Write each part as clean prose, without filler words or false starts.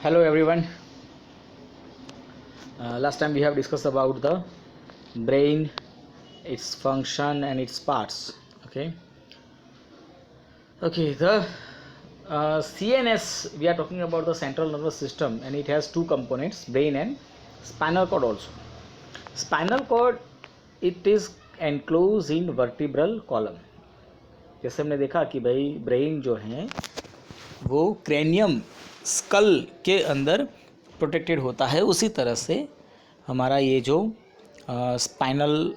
Hello everyone. Last time we have discussed about the brain, its function and its parts. Okay. The CNS, we are talking about the central nervous system, and it has two components, brain and spinal cord also. Spinal cord, it is enclosed in vertebral column. जैसे हमने देखा कि भाई brain जो है वो cranium school के अंदर प्रोटेक्टेड होता है, उसी तरह से हमारा ये जो स्पाइनल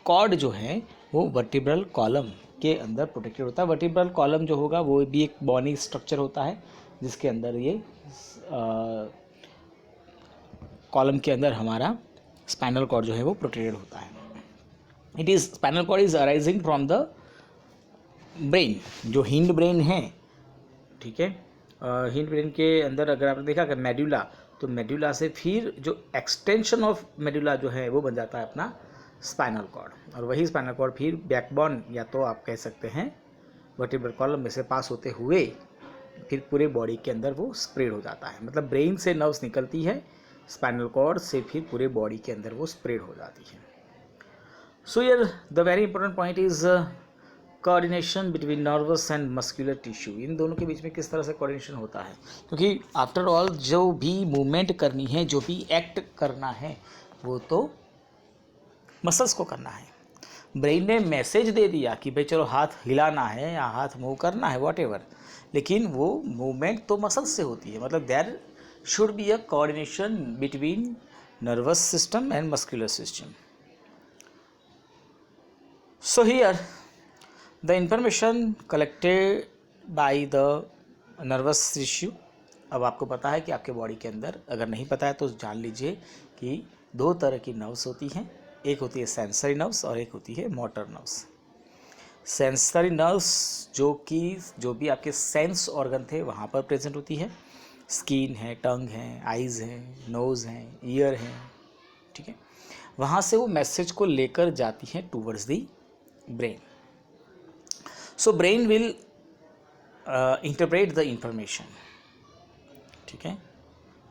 कॉर्ड जो है वो वर्टिब्रल कॉलम के अंदर प्रोटेक्टेड होता है। वर्टिब्रल कॉलम जो होगा वो भी एक बोनी स्ट्रक्चर होता है जिसके अंदर ये कॉलम के अंदर हमारा स्पाइनल कॉर्ड जो है वो प्रोटेक्टेड होता है। It is spinal cord is arising from the brain, जो हिंड ब्रेन है, ठीक है। हिंड ब्रेन के अंदर अगर आपने देखा कि मेडुला, तो मेडुला से फिर जो एक्सटेंशन ऑफ मेडुला जो है वो बन जाता है अपना स्पाइनल कॉर्ड, और वही स्पाइनल कॉर्ड फिर बैकबोन या तो आप कह सकते हैं वर्टिब्रल कॉलम में से पास होते हुए फिर पूरे बॉडी के अंदर वो स्प्रेड हो जाता है। मतलब ब्रेन से नर्व्स निकलती है, स्पाइनल कॉर्ड से फिर पूरे बॉडी के अंदर वो स्प्रेड हो जाती है। So here the very important point is coordination between nervous and muscular tissue. इन दोनों के बीच में किस तरह से कोऑर्डिनेशन होता है, क्योंकि आफ्टर ऑल जो भी मूवमेंट करनी है, जो भी एक्ट करना है, वो तो मसल्स को करना है। ब्रेन ने मैसेज दे दिया कि भाई चलो हाथ हिलाना है या हाथ मूव करना है, वॉट लेकिन वो मूवमेंट तो मसल्स से होती है। मतलब there should be a coordination between nervous system and muscular system. So here the information collected by the nervous tissue। अब आपको पता है कि आपके बॉडी के अंदर, अगर नहीं पता है तो जान लीजिए कि दो तरह की नर्व्स होती हैं, एक होती है सेंसरी नर्व्स और एक होती है मोटर नर्व्स। सेंसरी नर्व्स जो भी आपके सेंस ऑर्गन थे वहाँ पर प्रेजेंट होती है। स्किन है, टंग है, आइज़ है, नोज़ है, ईयर है, ठीक है। वहाँ से वो मैसेज को लेकर जाती हैं towards the brain. So brain will interpret the information, ठीक है।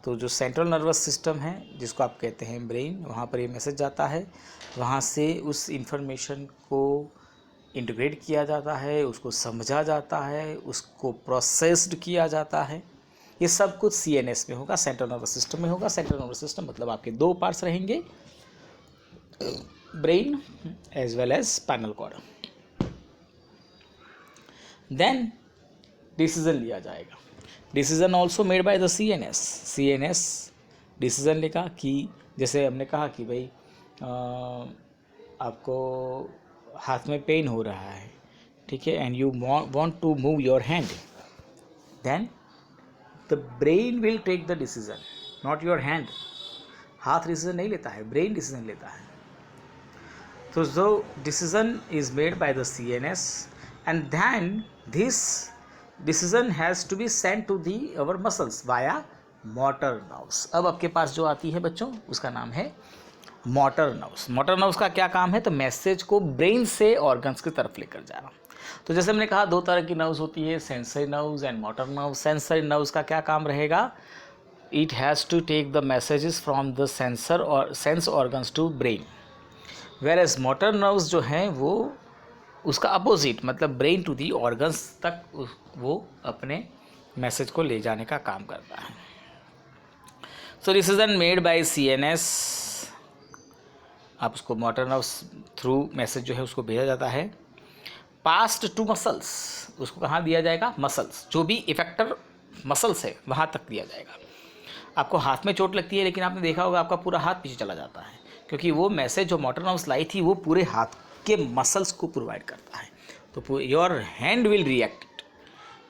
तो जो सेंट्रल नर्वस सिस्टम है जिसको आप कहते हैं ब्रेन, वहाँ पर ये मैसेज जाता है, वहाँ से उस इंफॉर्मेशन को इंटीग्रेट किया जाता है, उसको समझा जाता है, उसको प्रोसेस्ड किया जाता है। ये सब कुछ CNS में होगा, सेंट्रल नर्वस सिस्टम में होगा। सेंट्रल नर्वस सिस्टम मतलब आपके दो पार्ट्स रहेंगे, brain as well as spinal cord. Then decision लिया जाएगा। Decision also made by the CNS decision लेगा कि जैसे हमने कहा कि भाई आपको हाथ में पेन हो रहा है, ठीक है, and you want to move your hand, then the brain will take the decision, not your hand. हाथ डिसीजन नहीं लेता है, ब्रेन डिसीजन लेता है। तो जो decision is made by the CNS and then this decision has to be sent to the our muscles via motor nerves। अब आपके पास जो आती है बच्चों, उसका नाम है मोटर नर्व्स। मोटर नर्व्स का क्या काम है, तो मैसेज को ब्रेन से ऑर्गन्स की तरफ लेकर जाना। तो जैसे हमने कहा दो तरह की नर्व्स होती है, sensory nerves and motor nerves. Sensory nerves का क्या काम रहेगा, it has to take the messages from the sensor और sense organs to brain, whereas motor nerves जो हैं वो उसका अपोजिट, मतलब ब्रेन टू दी ऑर्गन्स तक वो अपने मैसेज को ले जाने का काम करता है। So decision made by CNS, आप उसको मोटर नर्व्स थ्रू मैसेज जो है उसको भेजा जाता है, पास्ट टू मसल्स। उसको कहाँ दिया जाएगा, मसल्स, जो भी इफेक्टर मसल्स है वहाँ तक दिया जाएगा। आपको हाथ में चोट लगती है, लेकिन आपने देखा होगा आपका पूरा हाथ पीछे चला जाता है, क्योंकि वो मैसेज जो मोटर नर्व्स लाई थी वो पूरे हाथ के मसल्स को प्रोवाइड करता है। तो your hand will react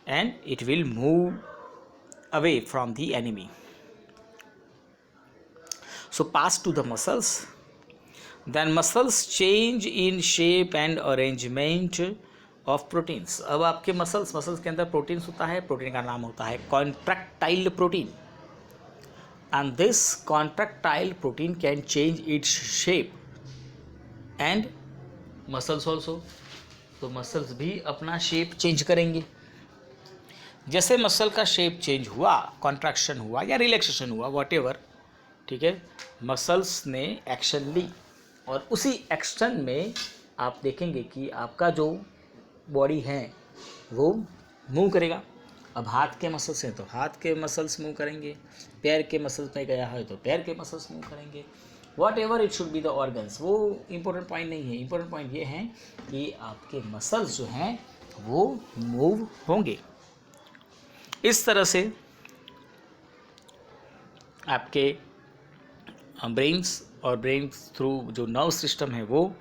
and it will move away from the enemy. So pass to the muscles, then muscles change in shape and arrangement of proteins. अब आपके मसल्स के अंदर प्रोटीन्स होता है, प्रोटीन का नाम होता है contractile protein, and this contractile protein can change its shape and muscles also. तो मसल्स भी अपना शेप चेंज करेंगे। जैसे मसल का शेप चेंज हुआ, कॉन्ट्रैक्शन हुआ या रिलैक्सेशन हुआ, वॉटेवर, ठीक है, मसल्स ने एक्शन ली और उसी एक्शन में आप देखेंगे कि आपका जो बॉडी है वो मूव करेगा। अब हाथ के मसल्स हैं तो हाथ के मसल्स मूव करेंगे, पैर के मसल्स में गया है तो पैर के मसल्स मूव करेंगे, what ever it should be the organs. वो इम्पोर्टेंट पॉइंट नहीं है, इम्पोर्टेंट पॉइंट ये है कि आपके मसल्स जो हैं वो मूव होंगे। इस तरह से आपके ब्रेन्स और ब्रेन्स थ्रू जो नर्व सिस्टम है वो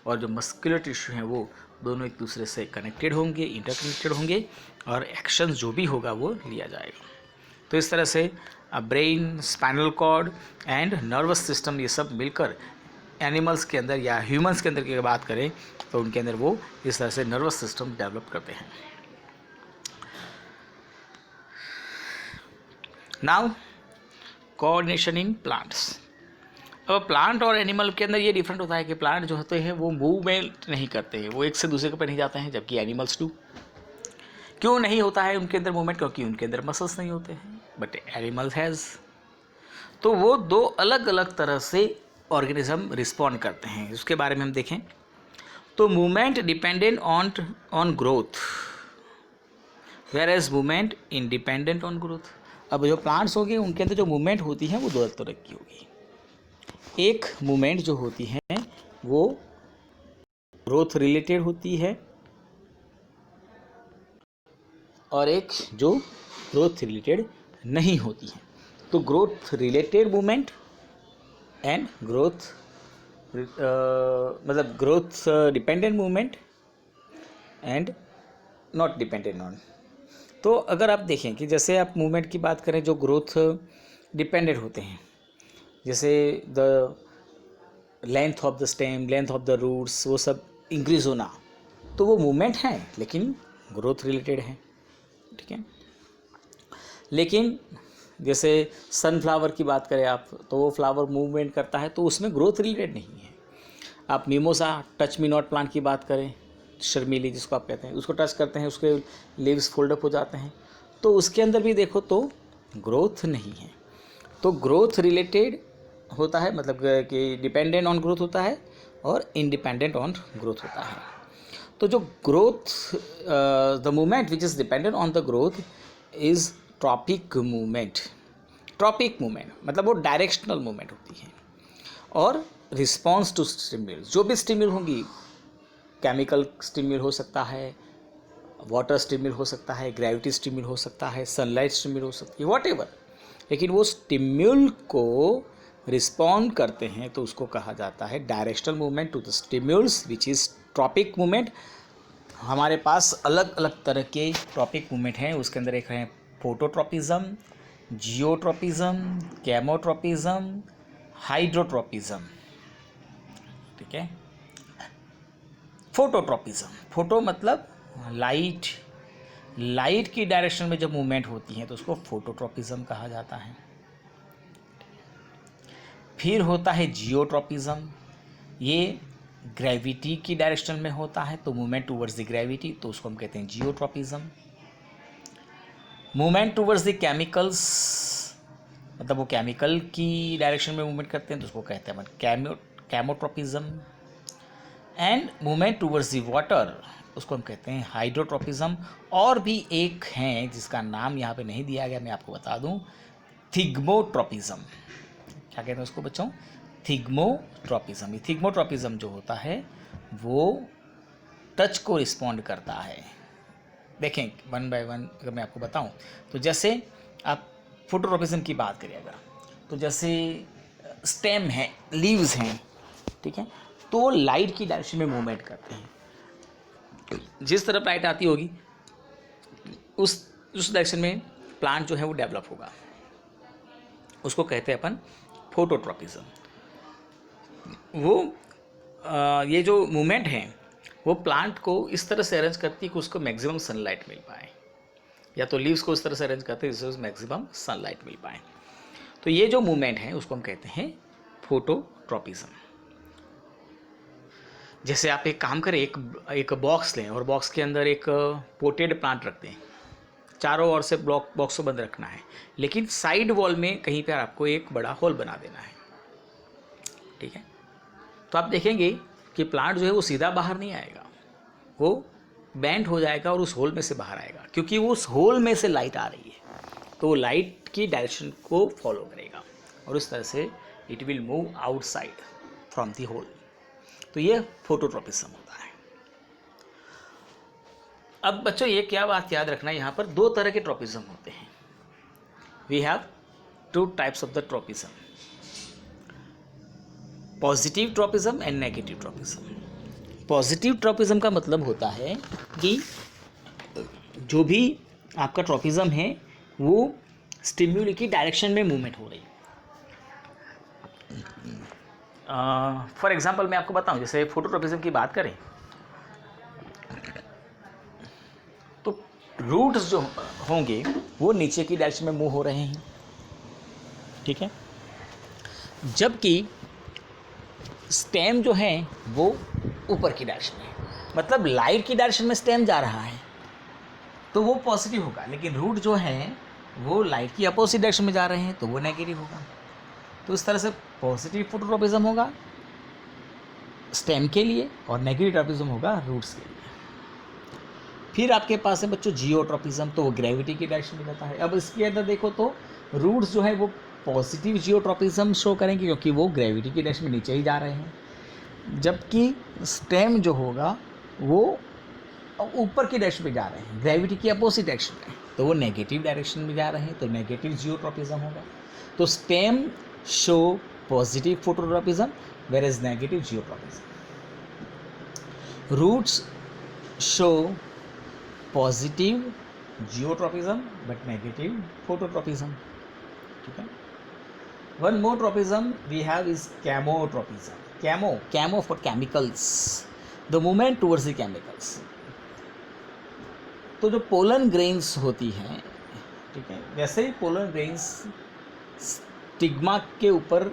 और जो मस्कुलर टिश्यू हैं वो दोनों एक दूसरे से कनेक्टेड होंगे, इंटरकनेक्टेड होंगे और एक्शन जो भी होगा वो लिया जाएगा। तो इस तरह से brain, spinal cord and nervous system ये सब मिलकर एनिमल्स के अंदर या ह्यूमंस के अंदर की बात करें तो उनके अंदर वो इस तरह से नर्वस सिस्टम डेवलप करते हैं। Now coordination in plants. अब प्लांट और एनिमल के अंदर ये डिफरेंट होता है कि प्लांट जो होते हैं वो मूवमेंट नहीं करते हैं, वो एक से दूसरे के ऊपर नहीं जाते हैं, जबकि एनिमल्स डू। क्यों नहीं होता है उनके अंदर मूवमेंट? क्योंकि उनके अंदर मसल्स नहीं होते हैं, बट एनिमल्स हैज़। तो वो दो अलग अलग तरह से ऑर्गेनिज्म रिस्पॉन्ड करते हैं। उसके बारे में हम देखें तो movement dependent on growth, whereas movement independent on growth. अब जो प्लांट्स होंगे उनके अंदर जो मूवमेंट होती है वो दो तरह की होगी। एक मूवमेंट जो होती है वो ग्रोथ रिलेटेड होती है और एक जो ग्रोथ रिलेटेड नहीं होती है। तो growth related movement and growth मतलब growth dependent movement and not dependent on. तो अगर आप देखें कि जैसे आप मूवमेंट की बात करें जो ग्रोथ डिपेंडेंट होते हैं, जैसे the length of the stem, length of the roots, वो सब इंक्रीज होना, तो वो मूवमेंट है लेकिन ग्रोथ रिलेटेड है, ठीक है। लेकिन जैसे सनफ्लावर की बात करें आप तो वो फ्लावर मूवमेंट करता है तो उसमें ग्रोथ रिलेटेड नहीं है। आप mimosa, touch me not plant की बात करें, शर्मीली जिसको आप कहते हैं, उसको टच करते हैं उसके लीव्स फोल्ड अप हो जाते हैं, तो उसके अंदर भी देखो तो ग्रोथ नहीं है। तो ग्रोथ रिलेटेड होता है, मतलब कि डिपेंडेंट ऑन ग्रोथ होता है और इंडिपेंडेंट ऑन ग्रोथ होता है। तो जो growth the movement which is dependent on the growth is tropic movement. Tropic movement मतलब वो डायरेक्शनल मूवमेंट होती है और रिस्पॉन्स टू स्टिम्युल, जो भी स्टिम्युल होंगी, केमिकल स्टिम्युल हो सकता है, वाटर स्टिम्युल हो सकता है, ग्रेविटी स्टिम्युल हो सकता है, सनलाइट स्टिम्युल हो सकती है, वॉट एवर, लेकिन वो स्टिम्युल को रिस्पॉन्ड करते हैं तो उसको कहा जाता है directional movement to the stimulus which is tropic movement. हमारे पास अलग अलग तरह के ट्रॉपिक मूवमेंट हैं, उसके अंदर एक है फोटोट्रॉपिज्म, जियोट्रॉपिज्म, कैमोट्रॉपिज्म, हाइड्रोट्रॉपिज्म, ठीक है। फोटोट्रॉपिज्म, फोटो मतलब लाइट, लाइट की डायरेक्शन में जब मूवमेंट होती है तो उसको फोटोट्रॉपिज्म कहा जाता है। फिर होता है जियोट्रॉपिज्म, ये ग्रेविटी की डायरेक्शन में होता है तो मूवमेंट टूवर्ड्स द ग्रेविटी, तो उसको हम कहते हैं geotropism. Movement towards the chemicals, मतलब वो केमिकल की डायरेक्शन में मूवमेंट करते हैं तो उसको कहते हैं chemotropism. And movement towards the water, उसको हम कहते हैं हाइड्रोट्रॉपिज्म। और भी एक हैं जिसका नाम यहाँ पे नहीं दिया गया, मैं आपको बता दूँ, थिग्मोट्रॉपिज्म। क्या कहते हैं उसको बच्चों? थिग्मोट्रॉपिज्म। ये थिग्मोट्रॉपिज्म जो होता है वो टच को रिस्पॉन्ड करता है। देखें वन बाय वन अगर मैं आपको बताऊं तो जैसे आप फोटोट्रॉपिज्म की बात करिए अगर, तो जैसे स्टेम है, लीव्स हैं, ठीक है, तो वो लाइट की डायरेक्शन में मूवमेंट करते हैं। जिस तरफ लाइट आती होगी उस डायरेक्शन में प्लांट जो है वो डेवलप होगा, उसको कहते हैं अपन फोटोट्रॉपिज्म। वो ये जो मूवमेंट है वो प्लांट को इस तरह से अरेंज करती है कि उसको मैक्सिमम सनलाइट मिल पाए, या तो लीव्स को इस तरह से अरेंज करते हैं जिससे मैक्सिमम सनलाइट मिल पाए। तो ये जो मूवमेंट है उसको हम कहते हैं फोटोट्रॉपिज्म। जैसे आप एक काम करें, एक बॉक्स लें और बॉक्स के अंदर एक पोटेड प्लांट रख दें, चारों ओर से बॉक्स को बंद रखना है, लेकिन साइड वॉल में कहीं पर आपको एक बड़ा होल बना देना है। ठीक है, तो आप देखेंगे कि प्लांट जो है वो सीधा बाहर नहीं आएगा, वो बेंड हो जाएगा और उस होल में से बाहर आएगा, क्योंकि वो उस होल में से लाइट आ रही है, तो वो लाइट की डायरेक्शन को फॉलो करेगा और उस तरह से it will move outside from the hole. तो ये फोटोट्रॉपिज्म होता है। अब बच्चों ये क्या बात याद रखना, यहाँ पर दो तरह के ट्रॉपिज्म होते हैं। We have two types of the tropism, positive tropism and negative tropism. Positive tropism का मतलब होता है कि जो भी आपका ट्रॉपिज्म है वो स्टिम्युली की डायरेक्शन में मूवमेंट हो रही है। फॉर एग्जांपल मैं आपको बताऊं, जैसे फोटोट्रॉपिज्म की बात करें तो रूट्स जो होंगे वो नीचे की डायरेक्शन में मूव हो रहे हैं। ठीक है, जबकि स्टेम जो है वो ऊपर की डायरेक्शन में, मतलब लाइट की डायरेक्शन में स्टेम जा रहा है तो वो पॉजिटिव होगा, लेकिन रूट जो है वो लाइट की अपोजिट डायरेक्शन में जा रहे हैं तो वो नेगेटिव होगा। तो इस तरह से पॉजिटिव फोटोट्रॉपिज्म होगा स्टेम के लिए और नेगेटिव ट्रॉपिज्म होगा रूट्स के लिए। फिर आपके पास है बच्चों जियोट्रॉपिज्म, तो वो ग्रेविटी की डायरेक्शन में जाता है। अब इसके अंदर देखो तो रूट्स जो है वो पॉजिटिव जियोट्रॉपिज्म शो करेंगे क्योंकि वो ग्रेविटी की डायरेक्शन में नीचे ही जा रहे हैं, जबकि स्टेम जो होगा वो ऊपर की डायरेक्शन में जा रहे हैं, ग्रेविटी की अपोजिट डायरेक्शन में, तो वो नेगेटिव डायरेक्शन में जा रहे हैं, तो नेगेटिव जियोट्रॉपिज्म होगा। तो stem show positive phototropism whereas negative geotropism. Roots show positive geotropism but negative phototropism. ठीक है, one more tropism we have is chemotropism. Chemo for chemicals, the movement towards the chemicals. तो जो pollen grains होती हैं, ठीक है, वैसे ही pollen grains stigma के ऊपर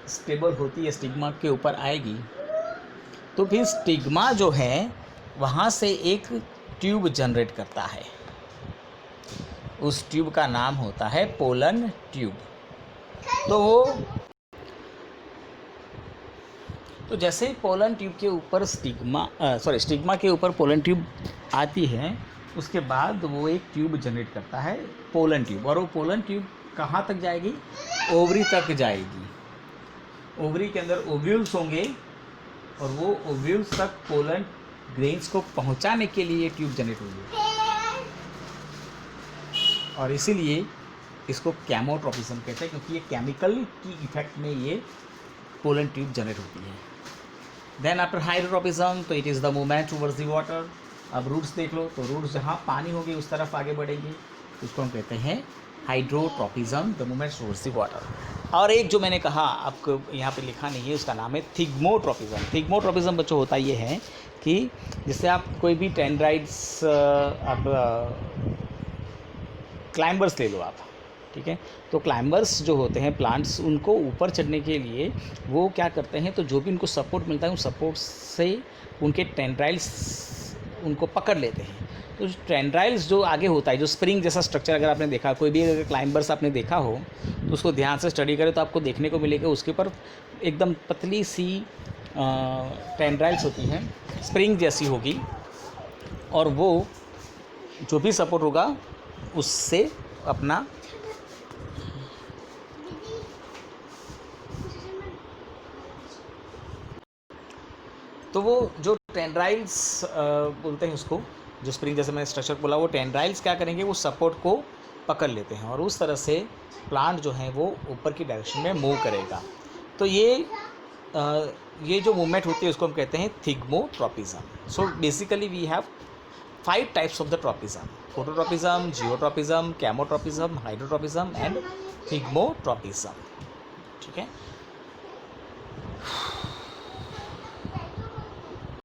स्टेबल होती है, स्टिग्मा के ऊपर आएगी तो फिर स्टिग्मा जो है वहाँ से एक ट्यूब जनरेट करता है, उस ट्यूब का नाम होता है पोलन ट्यूब। तो जैसे ही पोलन ट्यूब के ऊपर स्टिग्मा के ऊपर पोलन ट्यूब आती है, उसके बाद वो एक ट्यूब जनरेट करता है पोलन ट्यूब, और वो पोलन ट्यूब कहाँ तक जाएगी, ओवरी तक जाएगी। ओवरी के अंदर ओव्यूल्स होंगे और वो ओव्यूल्स तक पोलन ग्रेन्स को पहुंचाने के लिए ट्यूब जनरेट होगी, और इसीलिए इसको कैमोट्रॉपिज्म कहते हैं, क्योंकि ये केमिकल की इफेक्ट में ये पोलन ट्यूब जनरेट होती है। देन आफ्टर हाइड्रोट्रॉपिज्म, तो it is the movement towards the water. अब रूट्स देख लो, तो रूट्स जहाँ पानी होगी उस तरफ आगे बढ़ेंगी, उसको हम कहते हैं hydrotropism, the movement towards the water. और एक जो मैंने कहा आपको यहाँ पे लिखा नहीं है, उसका नाम है थिग्मोट्रॉपिज्म। थिग्मोट्रॉपिज्म बच्चों होता ये है कि जैसे आप कोई भी टेंड्राइड्स आप क्लाइंबर्स ले लो आप, ठीक है, तो क्लाइंबर्स जो होते हैं प्लांट्स, उनको ऊपर चढ़ने के लिए वो क्या करते हैं, तो जो भी उनको सपोर्ट मिलता है उस सपोर्ट से उनके टेंड्राइल्स उनको पकड़ लेते हैं। तो टेंड्राइल्स जो आगे होता है, जो स्प्रिंग जैसा स्ट्रक्चर अगर आपने देखा, कोई भी अगर क्लाइंबर्स आपने देखा हो तो उसको ध्यान से स्टडी करें तो आपको देखने को मिलेगा उसके ऊपर एकदम पतली सी टेंड्राइल्स होती हैं, स्प्रिंग जैसी होगी, और वो जो भी सपोर्ट होगा उससे अपना तो वो जो टेंड्राइल्स बोलते हैं उसको, जो स्प्रिंग जैसे मैंने स्ट्रक्चर बोला, वो टेंड्राइल्स क्या करेंगे, वो सपोर्ट को पकड़ लेते हैं और उस तरह से प्लांट जो है वो ऊपर की डायरेक्शन में मूव करेगा। तो ये जो मूवमेंट होती है उसको हम कहते हैं thigmotropism. So basically we have 5 types of the tropism: phototropism, geotropism, chemotropism, hydrotropism and thigmotropism. ठीक है।